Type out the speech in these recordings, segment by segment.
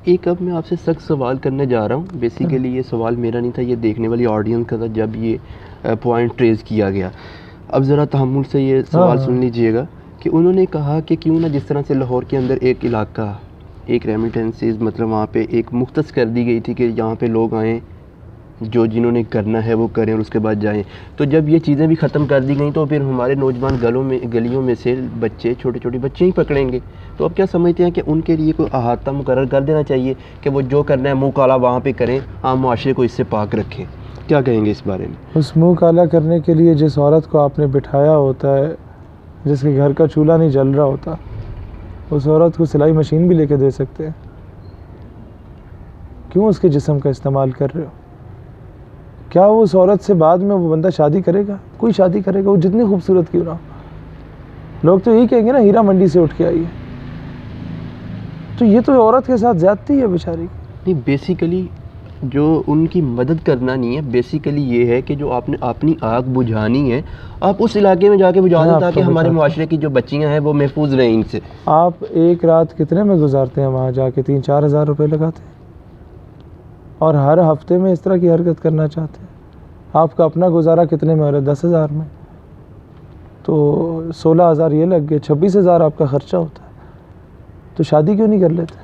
एक अब मैं आपसे सख्त सवाल करने जा रहा हूँ। बेसिकली ये सवाल मेरा नहीं था, ये देखने वाली ऑडियंस का था जब ये पॉइंट ट्रेस किया गया। अब ज़रा तहम्मुल से ये सवाल सुन लीजिएगा कि उन्होंने कहा कि क्यों ना जिस तरह से लाहौर के अंदर एक इलाका, एक रेमिटेंसेस मतलब वहाँ पे एक मुख्तस कर दी गई थी कि यहाँ पे लोग आएँ, जो जिन्होंने करना है वो करें और उसके बाद जाएं। तो जब ये चीज़ें भी ख़त्म कर दी गई तो फिर हमारे नौजवान गलियों में से बच्चे, छोटे छोटे बच्चे ही पकड़ेंगे। तो अब क्या समझते हैं कि उनके लिए कोई अहाता मुकर्रर कर देना चाहिए कि वो जो करना है मुँह काला वहाँ पे करें, आम मुआशरे को इससे पाक रखें? क्या कहेंगे इस बारे में? उस मुँह काला करने के लिए जिस औरत को आपने बिठाया होता है, जिसके घर का चूल्हा नहीं जल रहा होता, उस औरत को सिलाई मशीन भी लेके दे सकते हैं। क्यों उसके जिस्म का इस्तेमाल कर रहे हो? क्या वो उस औरत से बाद में वो बंदा शादी करेगा? कोई शादी करेगा, वो जितनी खूबसूरत क्यों ना हो। लोग तो यही कहेंगे ना, हीरा मंडी से उठ के आई है। तो ये तो औरत के साथ ज्यादती है बेचारी। नहीं, बेसिकली जो उनकी मदद करना नहीं है, बेसिकली ये है कि जो आपने अपनी आग बुझानी है, आप उस इलाके में जाके बुझा दें ताकि हमारे मुआशरे की जो बच्चियां हैं वो महफूज रहें इनसे। आप एक रात कितने में गुजारते हैं वहाँ जाके? 3-4 हज़ार रुपये लगाते हैं और हर हफ्ते में इस तरह की हरकत करना चाहते हैं। आपका अपना गुजारा कितने में हो रहा है? 10,000 में। तो 16,000 ये लग गए, 26,000 आपका ख़र्चा होता है। तो शादी क्यों नहीं कर लेते?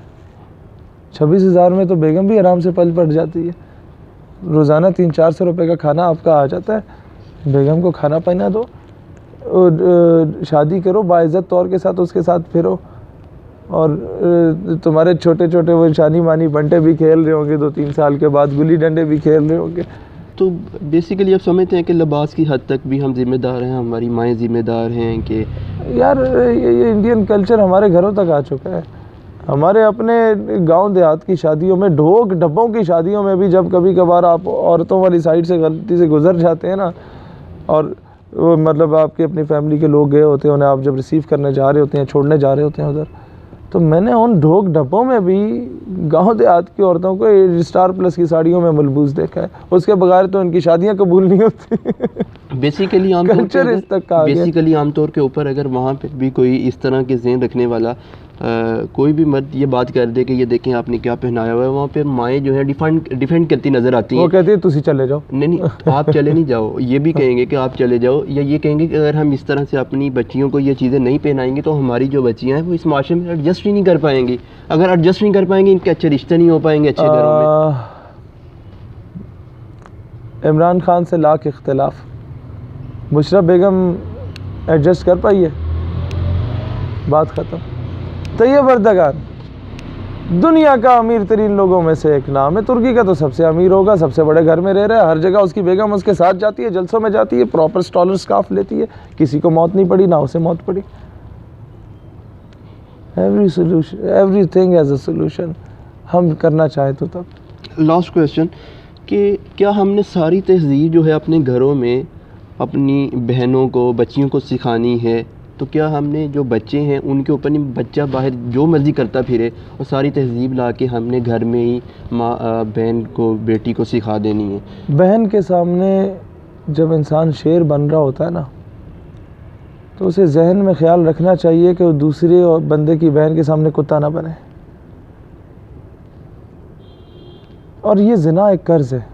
26,000 में तो बेगम भी आराम से पल पड़ जाती है। रोज़ाना 300-400 रुपये का खाना आपका आ जाता है, बेगम को खाना पहना दो और शादी करो बाइज़्ज़त तौर के साथ, उसके साथ फिरो और तुम्हारे छोटे छोटे वो शानी मानी बंटे भी खेल रहे होंगे, 2-3 साल के बाद गुल्ली डंडे भी खेल रहे होंगे। तो बेसिकली आप समझते हैं कि लिबास की हद तक भी हम जिम्मेदार हैं, हमारी माएँ जिम्मेदार हैं कि यार ये इंडियन कल्चर हमारे घरों तक आ चुका है। हमारे अपने गांव देहात की शादियों में, ढोक डब्बों की शादियों में भी जब कभी कभार आप औरतों वाली साइड से गलती से गुजर जाते हैं ना, और वो मतलब आपके अपनी फैमिली के लोग गए होते हैं, उन्हें आप जब रिसीव करने जा रहे होते हैं, छोड़ने जा रहे होते हैं उधर, तो मैंने उन ढोक डब्बों में भी गांव देहात की औरतों को स्टार प्लस की साड़ियों में मलबूस देखा है। उसके बगैर तो उनकी शादियां कबूल नहीं होती। बेसिकली आमतौर के ऊपर अगर वहाँ पे भी कोई इस तरह के ज़हन रखने वाला कोई भी मर्द ये बात कर दे कि ये देखें आपने क्या पहनाया हुआ है, वहाँ पे माएँ जो है डिफेंड करती नज़र आती हैं। वो कहती है तुसी चले जाओ। नहीं, आप चले नहीं जाओ, ये भी कहेंगे कि आप चले जाओ, या ये कहेंगे कि अगर हम इस तरह से अपनी बच्चियों को ये चीज़ें नहीं पहनाएंगे तो हमारी जो बच्चियाँ हैं वो इस माशरे में एडजस्ट ही नहीं कर पाएंगी। अगर एडजस्ट नहीं कर पाएंगी, इनके अच्छे रिश्ते नहीं हो पाएंगे अच्छे घरों में। इमरान खान से लाख इख्तिलाफ, मुशर्रफ बेगम एडजस्ट कर पाई है, बात ख़त्म। तैयब अर्दगान दुनिया का अमीर तरीन लोगों में से एक नाम है, तुर्की का तो सबसे अमीर होगा, सबसे बड़े घर में रह रहा है, हर जगह उसकी बेगम उसके साथ जाती है, जलसों में जाती है, प्रॉपर स्टॉलर स्कार्फ लेती है, किसी को मौत नहीं पड़ी, ना उसे मौत पड़ी। एवरीथिंग एज अ सोल्यूशन, हम करना चाहें तो तब। लास्ट क्वेश्चन कि क्या हमने सारी तहजीब जो है अपने घरों में अपनी बहनों को, बच्चियों को सिखानी है? तो क्या हमने जो बच्चे हैं उनके ऊपर नहीं, बच्चा बाहर जो मर्ज़ी करता फिरे और सारी तहजीब ला के हमने घर में ही माँ बहन को, बेटी को सिखा देनी है? बहन के सामने जब इंसान शेर बन रहा होता है ना, तो उसे जहन में ख्याल रखना चाहिए कि वो दूसरे और बंदे की बहन के सामने कुत्ता ना बने। और ये ज़िना एक कर्ज़ है।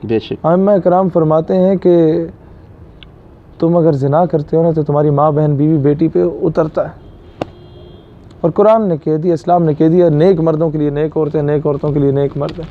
बेशक आइम्मा कराम फरमाते हैं कि तुम अगर ज़िना करते हो ना तो तुम्हारी माँ, बहन, बीवी, बेटी पे उतरता है। और कुरान ने कह दिया, इस्लाम ने कह दिया, नेक मर्दों के लिए नेक औरतें, नेक औरतों के लिए नेक मर्द हैं।